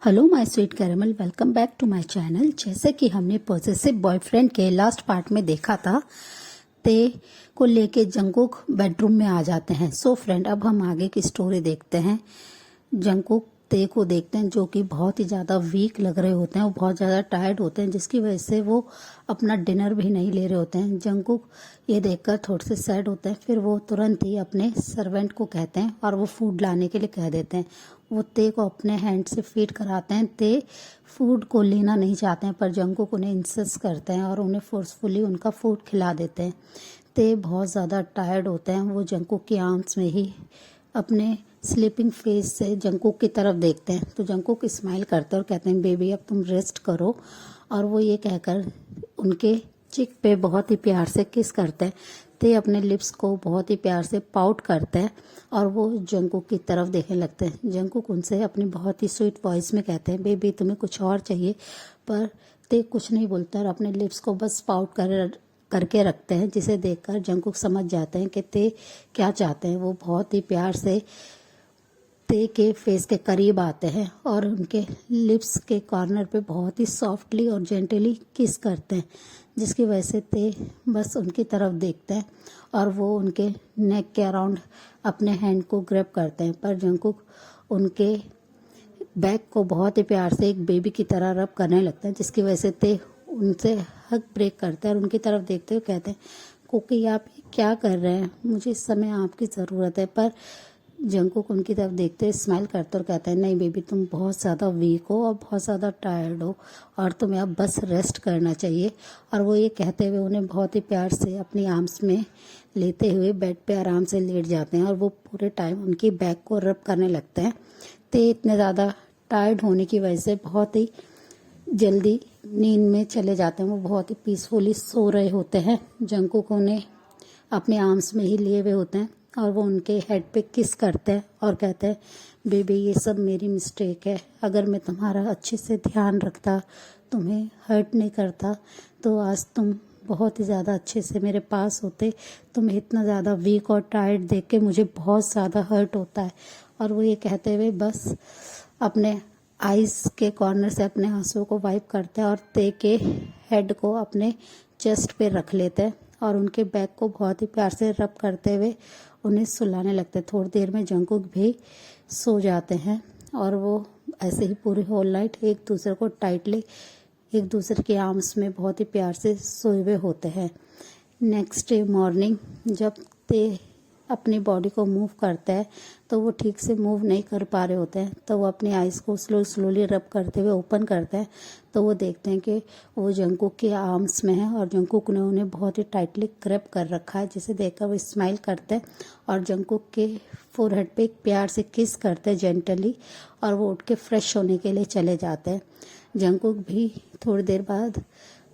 Hello my sweet caramel, welcome back to my channel. जैसे कि हमने पॉसेसिव बॉयफ्रेंड के लास्ट पार्ट में देखा था, ते को लेके जंगकुक बेडरूम में आ जाते हैं। सो फ्रेंड, अब हम आगे की स्टोरी देखते हैं। जंगकुक ते को देखते हैं जो कि बहुत ही ज़्यादा वीक लग रहे होते हैं, वो बहुत ज़्यादा टायर्ड होते हैं, जिसकी वजह से वो अपना डिनर भी नहीं ले रहे होते हैं। जंगकुक ये देखकर थोड़े से सैड होते हैं। फिर वो तुरंत ही अपने सर्वेंट को कहते हैं और वो फूड लाने के लिए कह देते हैं। वो ते को अपने हैंड से फीड कराते हैं। ते फूड को लेना नहीं चाहते हैं, पर जंगकुक उन्हें इंसिस्ट करते हैं और उन्हें फोर्सफुली उनका फूड खिला देते हैं। ते बहुत ज़्यादा टायर्ड होते हैं। वो जंगकुक की आर्म्स में ही अपने स्लीपिंग फेस से जंगकुक की तरफ देखते हैं, तो जंगकुक स्माइल करते हैं और कहते हैं, बेबी अब तुम रेस्ट करो। और वो ये कहकर उनके चिक पे बहुत ही प्यार से किस करते हैं। ते अपने लिप्स को बहुत ही प्यार से पाउट करते हैं और वो जंगकुक की तरफ देखने लगते हैं। जंगकुक उनसे अपनी बहुत ही स्वीट वॉइस में कहते हैं, बेबी तुम्हें कुछ और चाहिए, पर ते कुछ नहीं बोलता और अपने लिप्स को बस पाउट करके रखते हैं, जिसे देखकर जंगकुक समझ जाते हैं कि ते क्या चाहते हैं। वो बहुत ही प्यार से ते के फेस के करीब आते हैं और उनके लिप्स के कॉर्नर पे बहुत ही सॉफ्टली और जेंटली किस करते हैं, जिसकी वजह से ते बस उनकी तरफ देखते हैं और वो उनके नेक के अराउंड अपने हैंड को ग्रैब करते हैं। पर जंगकुक उनके बैक को बहुत ही प्यार से एक बेबी की तरह रब करने लगते हैं, जिसकी वजह से ते उनसे हक ब्रेक करते हैं और उनकी तरफ देखते हुए कहते हैं, कुकी आप क्या कर रहे हैं, मुझे इस समय आपकी ज़रूरत है। पर जंगकुक उनकी तरफ देखते हुए स्माइल करते और कहते हैं, नहीं बेबी तुम बहुत ज़्यादा वीक हो और बहुत ज़्यादा टायर्ड हो और तुम्हें अब बस रेस्ट करना चाहिए। और वो ये कहते हुए उन्हें बहुत ही प्यार से अपनी आर्म्स में लेते हुए बेड पे आराम से लेट जाते हैं और वो पूरे टाइम उनकी बैक को रब करने लगते हैं। ते इतने ज़्यादा टायर्ड होने की वजह से बहुत ही जल्दी नींद में चले जाते हैं। वो बहुत ही पीसफुली सो रहे होते हैं। जंगकुक उन्हें अपने आर्म्स में ही लिए हुए होते हैं और वो उनके हेड पे किस करते हैं और कहते हैं, बेबी ये सब मेरी मिस्टेक है, अगर मैं तुम्हारा अच्छे से ध्यान रखता, तुम्हें हर्ट नहीं करता, तो आज तुम बहुत ही ज़्यादा अच्छे से मेरे पास होते। तुम्हें इतना ज़्यादा वीक और टायर्ड देख के मुझे बहुत ज़्यादा हर्ट होता है। और वो ये कहते हुए बस अपने आइज़ के कॉर्नर से अपने आंसुओं को वाइप करते हैं और ते के हेड को अपने चेस्ट पे रख लेते हैं और उनके बैक को बहुत ही प्यार से रब करते हुए उन्हें सुलाने लगते हैं। थोड़ी देर में जंगकुक भी सो जाते हैं और वो ऐसे ही पूरी होल नाइट एक दूसरे को टाइटली एक दूसरे के आर्म्स में बहुत ही प्यार से सोए हुए होते हैं। नेक्स्ट डे मॉर्निंग जब ते अपनी बॉडी को मूव करता है तो वो ठीक से मूव नहीं कर पा रहे होते हैं, तो वो अपनी आइज़ को स्लोली रब करते हुए ओपन करते हैं, तो वो देखते हैं कि वो जंगकुक के आर्म्स में है और जंगकुक ने उन्हें बहुत ही टाइटली ग्रैब कर रखा है, जिसे देखकर वो स्माइल करते हैं और जंगकुक के फोरहेड पे एक प्यार से किस करते हैं जेंटली और वो उठ के फ्रेश होने के लिए चले जाते हैं। जंगकुक भी थोड़ी देर बाद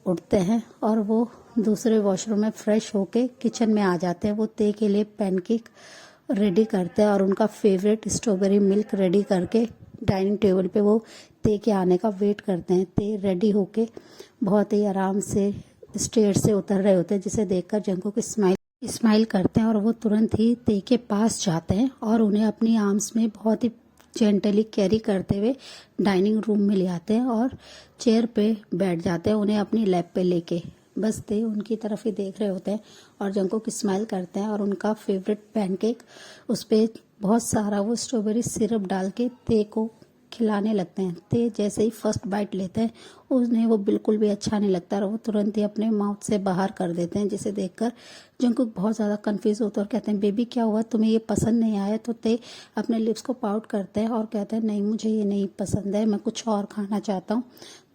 उठते हैं और वो दूसरे वॉशरूम में फ्रेश होके किचन में आ जाते हैं। वो ते के लिए पैनकेक रेडी करते हैं और उनका फेवरेट स्ट्रॉबेरी मिल्क रेडी करके डाइनिंग टेबल पे वो ते के आने का वेट करते हैं। ते रेडी होके बहुत ही आराम से स्टेयर से उतर रहे होते हैं, जिसे देखकर जंगकुक स्माइल करते हैं और वो तुरंत ही ते के पास जाते हैं और उन्हें अपनी आर्म्स में बहुत ही जेंटली कैरी करते हुए डाइनिंग रूम में ले आते हैं और चेयर पे बैठ जाते हैं, उन्हें अपनी लैप पे लेके। बस ते उनकी तरफ ही देख रहे होते हैं और जंगकुक स्माइल करते हैं और उनका फेवरेट पैनकेक उस पर बहुत सारा वो स्ट्रॉबेरी सिरप डाल के ते को खिलाने लगते हैं। ते जैसे ही फर्स्ट बाइट लेते हैं उन्हें वो बिल्कुल भी अच्छा नहीं लगता और वो तुरंत ही अपने माउथ से बाहर कर देते हैं, जिसे देखकर जंगकुक बहुत ज़्यादा कंफ्यूज होता है और कहते हैं, बेबी क्या हुआ, तुम्हें ये पसंद नहीं आया? तो ते अपने लिप्स को पाउट करते हैं और कहते हैं, नहीं मुझे ये नहीं पसंद है, मैं कुछ और खाना चाहता हूँ।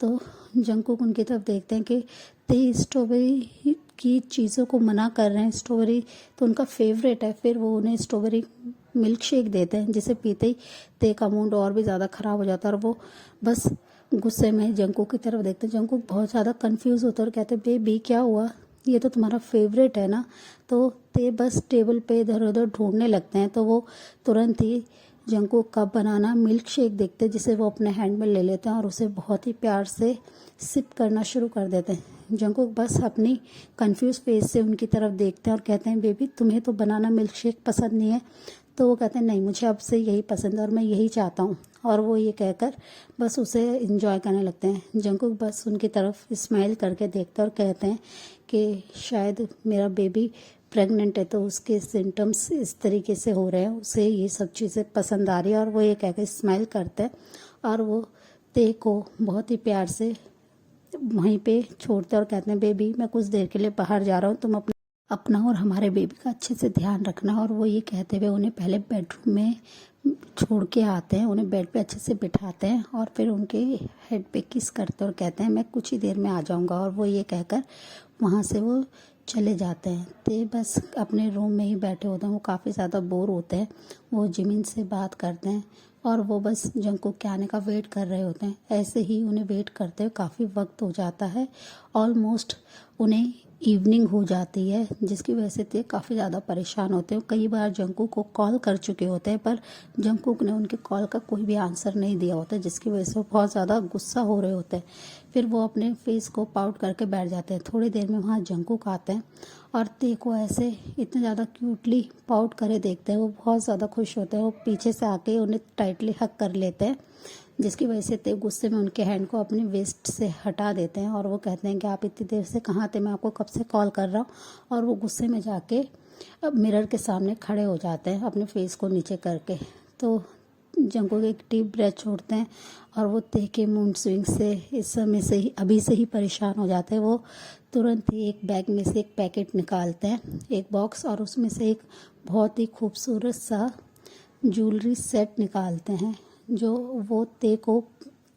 तो जंगकुक उनकी तरफ देखते हैं कि ते स्ट्रॉबेरी की चीज़ों को मना कर रहे हैं, स्ट्रॉबेरी तो उनका फेवरेट है। फिर वो उन्हें स्ट्रॉबेरी मिल्क शेक देते हैं, जिसे पीते ही ते का मूड और भी ज़्यादा ख़राब हो जाता है और वो बस गुस्से में जंगकुक की तरफ देखते हैं। जंगकुक बहुत ज़्यादा कंफ्यूज होता है और कहते हैं, बेबी क्या हुआ, ये तो तुम्हारा फेवरेट है ना? तो ते बस टेबल पे इधर उधर ढूंढने लगते हैं, तो वो तुरंत ही जंगकुक का बनाना मिल्क शेक देखते हैं, जिसे वो अपने हैंड में ले लेते हैं और उसे बहुत ही प्यार से सिप करना शुरू कर देते हैं। जंगकुक बस अपनी कंफ्यूज फेस से उनकी तरफ देखते हैं और कहते हैं, बेबी तुम्हें तो बनाना मिल्क शेक पसंद नहीं है? तो वो कहते हैं, नहीं मुझे अब से यही पसंद है और मैं यही चाहता हूँ। और वो ये कहकर बस उसे एंजॉय करने लगते हैं। जंकुक बस उनकी तरफ स्माइल करके देखते हैं और कहते हैं कि शायद मेरा बेबी प्रेग्नेंट है तो उसके सिम्टम्स इस तरीके से हो रहे हैं, उसे ये सब चीज़ें पसंद आ रही है। और वो ये कहकर स्माइल करते हैं और वो ते को बहुत ही प्यार से वहीं पे छोड़ते हैं और कहते हैं बेबी मैं कुछ देर के लिए बाहर जा रहा हूँ, तुम अपना और हमारे बेबी का अच्छे से ध्यान रखना। और वो ये कहते हुए उन्हें पहले बेडरूम में छोड़ के आते हैं, उन्हें बेड पे अच्छे से बिठाते हैं और फिर उनके हेड पे किस करते हैं और कहते हैं मैं कुछ ही देर में आ जाऊंगा। और वो ये कहकर वहाँ से वो चले जाते हैं। ते बस अपने रूम में ही बैठे होते हैं, वो काफ़ी ज़्यादा बोर होते हैं। वो जिमिन से बात करते हैं और वो बस जंकुक के आने का वेट कर रहे होते हैं। ऐसे ही उन्हें वेट करते हुए काफ़ी वक्त हो जाता है, ऑलमोस्ट उन्हें इवनिंग हो जाती है, जिसकी वजह से ते काफ़ी ज़्यादा परेशान होते हैं। कई बार जंकुक को कॉल कर चुके होते हैं पर जंकुक ने उनके कॉल का कोई भी आंसर नहीं दिया होता, जिसकी वजह से वो बहुत ज़्यादा गुस्सा हो रहे होते हैं। फिर वो अपने फेस को पाउट करके बैठ जाते हैं। थोड़ी देर में वहाँ जंकुक आते हैं और ते को ऐसे इतने ज़्यादा क्यूटली पाउट करे देखते हैं। वो बहुत ज़्यादा खुश होते हैं, वो पीछे से आके उन्हें टाइटली हक कर लेते हैं, जिसकी वजह से ते गुस्से में उनके हैंड को अपने वेस्ट से हटा देते हैं। और वो कहते हैं कि आप इतनी देर से कहाँ थे, मैं आपको कब से कॉल कर रहा हूँ। और वो गुस्से में जाके अब मिरर के सामने खड़े हो जाते हैं अपने फेस को नीचे करके। तो जंकुक एक डीप ब्रेथ छोड़ते हैं और वो ते के मूड स्विंग से इस समय से ही अभी से ही परेशान हो जाते हैं। वो तुरंत ही एक बैग में से एक पैकेट निकालते हैं, एक बॉक्स, और उसमें से एक बहुत ही खूबसूरत सा ज्वेलरी सेट निकालते हैं जो वो ते को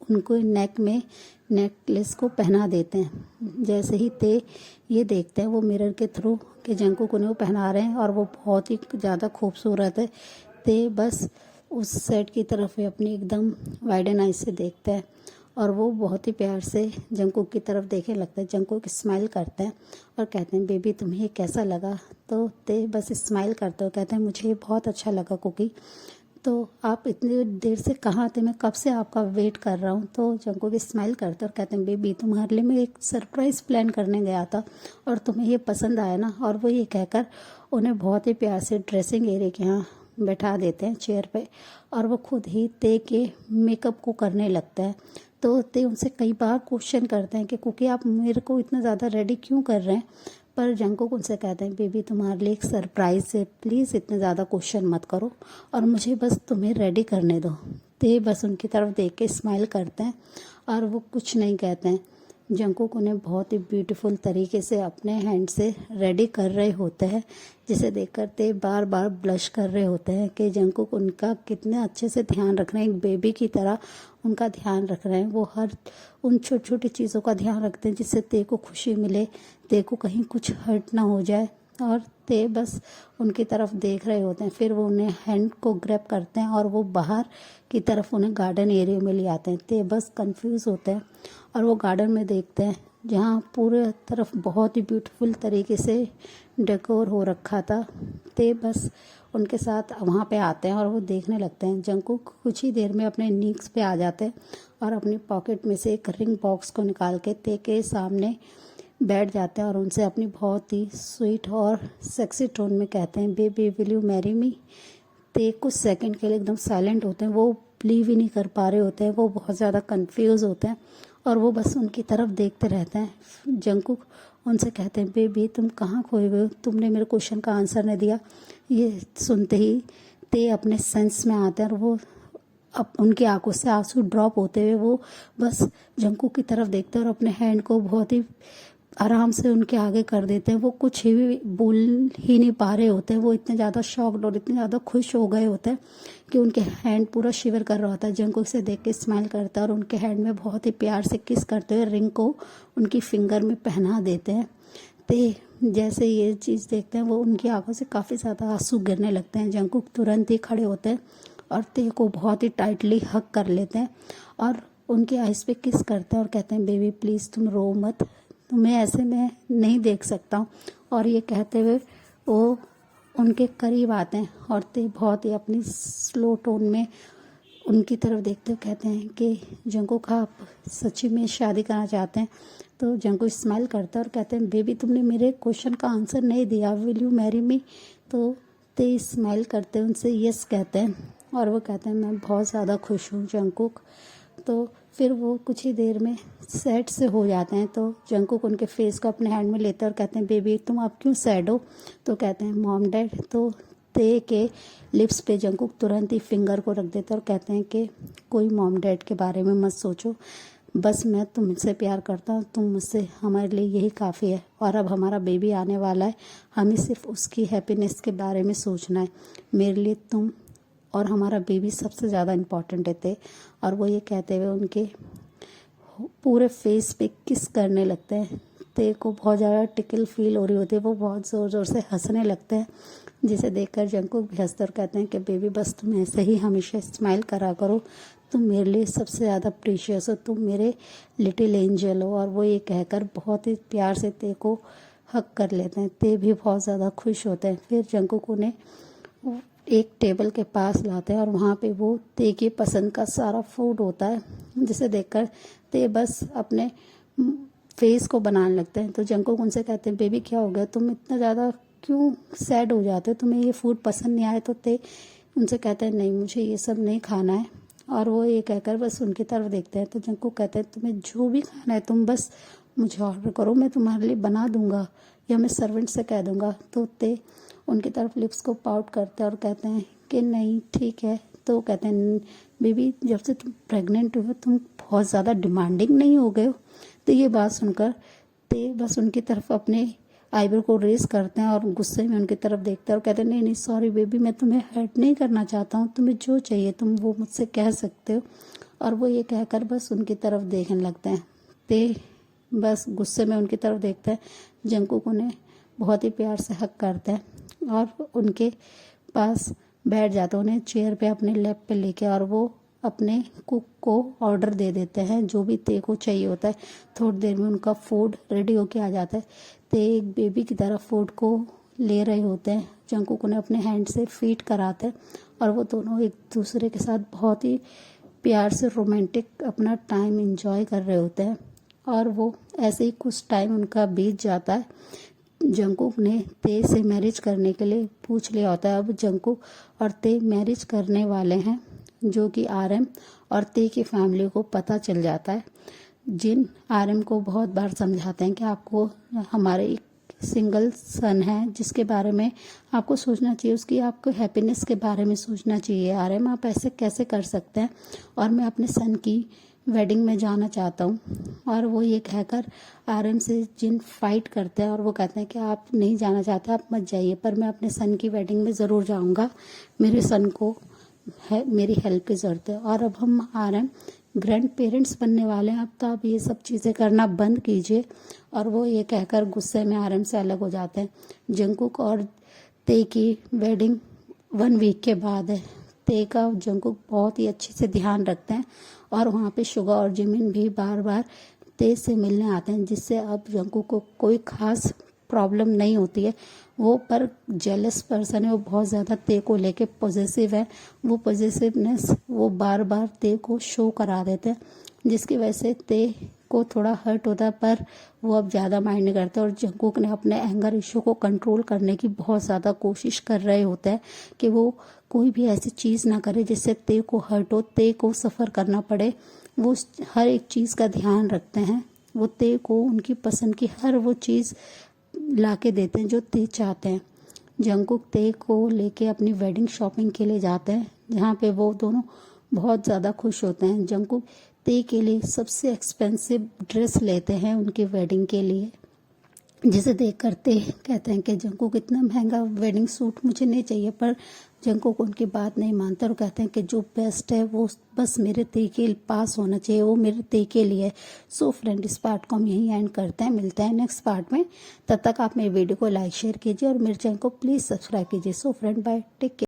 उनको नेक में नेकलेस को पहना देते हैं। जैसे ही ते ये देखते हैं वो मिरर के थ्रू कि जंकुक उन्हें वो पहना रहे हैं और वो बहुत ही ज़्यादा खूबसूरत है। ते बस उस सेट की तरफ ही अपनी एकदम वाइडन आई से देखते हैं और वो बहुत ही प्यार से जंकुक की तरफ देखने लगता है। जंकुक स्माइल करते हैं और कहते हैं बेबी तुम्हें ये कैसा लगा। तो ते बस स्माइल करते हो, कहते हैं मुझे ये बहुत अच्छा लगा कुकी। तो आप इतनी देर से कहाँ थे, मैं कब से आपका वेट कर रहा हूँ। तो जंकुक स्माइल करते और कहते हैं बेबी तुम्हारे लिए मैं एक सरप्राइज़ प्लान करने गया था और तुम्हें ये पसंद आया ना। और वो ये कहकर उन्हें बहुत ही प्यार से ड्रेसिंग एरिया के यहाँ बैठा देते हैं चेयर पे और वो खुद ही ते के मेकअप को करने लगता है। तो ते उनसे कई बार क्वेश्चन करते हैं कि कुकी आप मेरे को इतना ज़्यादा रेडी क्यों कर रहे हैं। पर जंकुक उनसे कहते हैं बेबी तुम्हारे लिए एक सरप्राइज़ है, प्लीज़ इतने ज़्यादा क्वेश्चन मत करो और मुझे बस तुम्हें रेडी करने दो। ते बस उनकी तरफ देख के स्माइल करते हैं और वो कुछ नहीं कहते हैं। जंकुक उन्हें बहुत ही ब्यूटीफुल तरीके से अपने हैंड से रेडी कर रहे होते हैं, जिसे देखकर ते बार बार ब्लश कर रहे होते हैं कि जंकुक उनका कितने अच्छे से ध्यान रख रहे हैं, एक बेबी की तरह उनका ध्यान रख रहे हैं। वो हर उन छोटी छोटी चीज़ों का ध्यान रखते हैं जिससे ते को खुशी मिले, ते को कहीं कुछ हर्ट ना हो जाए। और ते बस उनकी तरफ देख रहे होते हैं। फिर वो उन्हें हैंड को ग्रैब करते हैं और वो बाहर की तरफ उन्हें गार्डन एरिया में ले आते हैं। ते बस कंफ्यूज होते हैं और वो गार्डन में देखते हैं जहाँ पूरे तरफ बहुत ही ब्यूटीफुल तरीके से डेकोर हो रखा था। ते बस उनके साथ वहाँ पे आते हैं और वो देखने लगते हैं। जंकुक कुछ ही देर में अपने नीक्स पे आ जाते हैं और अपनी पॉकेट में से एक रिंग बॉक्स को निकाल के ते के सामने बैठ जाते हैं और उनसे अपनी बहुत ही स्वीट और सेक्सी टोन में कहते हैं baby will you marry me. ते कुछ सेकंड के लिए एकदम साइलेंट होते हैं, वो बिलीव ही नहीं कर पा रहे होते हैं, वो बहुत ज़्यादा कंफ्यूज होते हैं और वो बस उनकी तरफ देखते रहते हैं। जंकुक उनसे कहते हैं बेबी तुम कहाँ खोए हुए हो, तुमने मेरे क्वेश्चन का आंसर नहीं दिया। ये सुनते ही ते अपने सेंस में आते हैं और वो अब उनकी आंखों से आंसू ड्रॉप होते हुए वो बस जंकुक की तरफ देखते हैं और अपने हैंड को बहुत ही आराम से उनके आगे कर देते हैं। वो कुछ ही बोल ही नहीं पा रहे होते हैं, वो इतने ज़्यादा शॉक्ड और इतने ज़्यादा खुश हो गए होते हैं कि उनके हैंड पूरा शिवर कर रहा होता है। जंकुक से देख के स्माइल करता है और उनके हैंड में बहुत ही प्यार से किस करते हुए रिंग को उनकी फिंगर में पहना देते हैं। ते जैसे ये चीज़ देखते हैं वो उनकी आंखों से काफ़ी ज़्यादा आंसू गिरने लगते हैं। जंकुक तुरंत ही खड़े होते हैं और ते को बहुत ही टाइटली हग कर लेते हैं और उनके आइज़ पे किस करते हैं और कहते हैं बेबी प्लीज़ तुम रो मत, तुम्हें ऐसे मैं नहीं देख सकता हूँ। और ये कहते हुए वो उनके करीब आते हैं और ते बहुत ही अपनी स्लो टोन में उनकी तरफ देखते हुए कहते हैं कि जंकुक आप सच्ची में शादी करना चाहते हैं। तो जंकुक स्माइल करता है और कहते हैं बेबी तुमने मेरे क्वेश्चन का आंसर नहीं दिया, विल यू मैरी मी। तो ते स्माइल करते हैं उनसे यस कहते हैं और वो कहते हैं मैं बहुत ज़्यादा खुश हूँ जंगकुक। तो फिर वो कुछ ही देर में सैड से हो जाते हैं। तो जंगकुक उनके फेस को अपने हैंड में लेते हैं और कहते हैं बेबी तुम अब क्यों सैड हो। तो कहते हैं मॉम डैड। तो ते के लिप्स पे जंगकुक तुरंत ही फिंगर को रख देते हैं और कहते हैं कि कोई मॉम डैड के बारे में मत सोचो, बस मैं तुमसे प्यार करता हूँ, तुम मुझसे, हमारे लिए यही काफ़ी है। और अब हमारा बेबी आने वाला है, हमें सिर्फ उसकी हैप्पीनेस के बारे में सोचना है। मेरे लिए तुम और हमारा बेबी सबसे ज़्यादा इम्पॉर्टेंट थे। और वो ये कहते हुए उनके पूरे फेस पे किस करने लगते हैं। ते को बहुत ज़्यादा टिकल फील हो रही होती है, वो बहुत ज़ोर ज़ोर से हंसने लगते हैं, जिसे देखकर जंगकुक भी हंसते और कहते हैं कि बेबी बस तुम ऐसे ही हमेशा स्माइल करा करो, तुम मेरे लिए सबसे ज़्यादा प्रीशियस हो, तुम मेरे लिटिल एंजल हो। और वो ये कहकर बहुत ही प्यार से ते को हक कर लेते हैं। ते भी बहुत ज़्यादा खुश होते हैं। फिर जंगकुक उन्हें एक टेबल के पास लाते हैं और वहाँ पे वो ते की पसंद का सारा फूड होता है, जिसे देखकर ते बस अपने फेस को बनाने लगते हैं। तो जंगकुक उनसे कहते हैं बेबी क्या हो गया, तुम इतना ज़्यादा क्यों सैड हो जाते हो, तुम्हें ये फूड पसंद नहीं आया। तो ते उनसे कहते हैं नहीं मुझे ये सब नहीं खाना है। और वो ये कहकर बस उनकी तरफ देखते हैं। तो जंगकुक कहते हैं तुम्हें जो भी खाना है तुम बस मुझे ऑर्डर करो, मैं तुम्हारे लिए बना दूंगा या मैं सर्वेंट से कह दूंगा। तो ते उनकी तरफ लिप्स को पाउट करते हैं और कहते हैं कि नहीं ठीक है। तो कहते हैं बेबी जब से तुम प्रेग्नेंट हो तुम बहुत ज़्यादा डिमांडिंग नहीं हो गए हो। तो ये बात सुनकर ते बस उनकी तरफ अपने आईब्रो को रेस करते हैं और गुस्से में उनकी तरफ देखते हैं और कहते हैं नहीं नहीं सॉरी बेबी, मैं तुम्हें हर्ट नहीं करना चाहता हूँ, तुम्हें जो चाहिए तुम वो मुझसे कह सकते हो। और वो ये कहकर बस उनकी तरफ देखने लगते हैं। ते बस गुस्से में उनकी तरफ देखते हैं। जंगकुक उन्हें बहुत ही प्यार से हक करते हैं और उनके पास बैठ जाते हैं, उन्हें चेयर पे अपने लैप पे लेके, और वो अपने कुक को ऑर्डर दे देते हैं जो भी ते को चाहिए होता है। थोड़ी देर में उनका फूड रेडी होके आ जाता है। ते एक बेबी की तरह फूड को ले रहे होते हैं, जंगकुक उन्हें अपने हैंड से फीड कराते हैं और वो दोनों एक दूसरे के साथ बहुत ही प्यार से रोमांटिक अपना टाइम एंजॉय कर रहे होते हैं। और वो ऐसे ही कुछ टाइम उनका बीत जाता है। जंगकुक ने ते से मैरिज करने के लिए पूछ लिया होता है। अब जंगकुक और ते मैरिज करने वाले हैं, जो कि आरएम और ते की फैमिली को पता चल जाता है। जिन आरएम को बहुत बार समझाते हैं कि आपको हमारे एक सिंगल सन है जिसके बारे में आपको सोचना चाहिए, उसकी आपको हैप्पीनेस के बारे में सोचना चाहिए। आरएम आप ऐसे कैसे कर सकते हैं, और मैं अपने सन की वेडिंग में जाना चाहता हूँ। और वो ये कहकर आरएम से जिन फाइट करते हैं और वो कहते हैं कि आप नहीं जाना चाहते आप मत जाइए, पर मैं अपने सन की वेडिंग में ज़रूर जाऊँगा, मेरे सन को है मेरी हेल्प की ज़रूरत है। और अब हम आरएम ग्रैंड पेरेंट्स बनने वाले हैं, अब तो आप ये सब चीज़ें करना बंद कीजिए। और वो ये कहकर गुस्से में आरएम से अलग हो जाते हैं। जंगकुक और ते की वेडिंग 1 वीक के बाद है। ते का जंगकुक बहुत ही अच्छे से ध्यान रखते हैं और वहाँ पे शुगा और जिमिन भी बार बार ते से मिलने आते हैं, जिससे अब जंगकुक को कोई खास प्रॉब्लम नहीं होती है। वो पर जेलस पर्सन है, वो बहुत ज़्यादा ते को लेके पॉजिटिव है। वो पॉजिटिवनेस वो बार बार ते को शो करा देते हैं, जिसकी वजह से ते को थोड़ा हर्ट होता है, पर वो अब ज़्यादा माइंड नहीं करते। और जंगकुक ने अपने एंगर इशू को कंट्रोल करने की बहुत ज़्यादा कोशिश कर रहे होते हैं कि वो कोई भी ऐसी चीज़ ना करे जिससे ते को हर्ट हो, ते को सफ़र करना पड़े। वो हर एक चीज़ का ध्यान रखते हैं। वो ते को उनकी पसंद की हर वो चीज़ ला के देते हैं जो ते चाहते हैं। जंगकुक ते को लेके अपनी वेडिंग शॉपिंग के लिए जाते हैं, जहाँ पे वो दोनों बहुत ज़्यादा खुश होते हैं। जंगकुक ते के लिए सबसे एक्सपेंसिव ड्रेस लेते हैं उनकी वेडिंग के लिए, जिसे देख करते कहते हैं कि जंगकुक इतना महंगा वेडिंग सूट मुझे नहीं चाहिए। पर जंगकुक उनकी बात नहीं मानते और कहते हैं कि जो बेस्ट है वो बस मेरे ते के पास होना चाहिए, वो मेरे ते के लिए। सो फ्रेंड, इस पार्ट को हम यहीं एंड करते हैं, मिलते हैं नेक्स्ट पार्ट में। तब तक आप मेरी वीडियो को लाइक शेयर कीजिए और मेरे चैनल को प्लीज़ सब्सक्राइब कीजिए। So friend, bye, take care.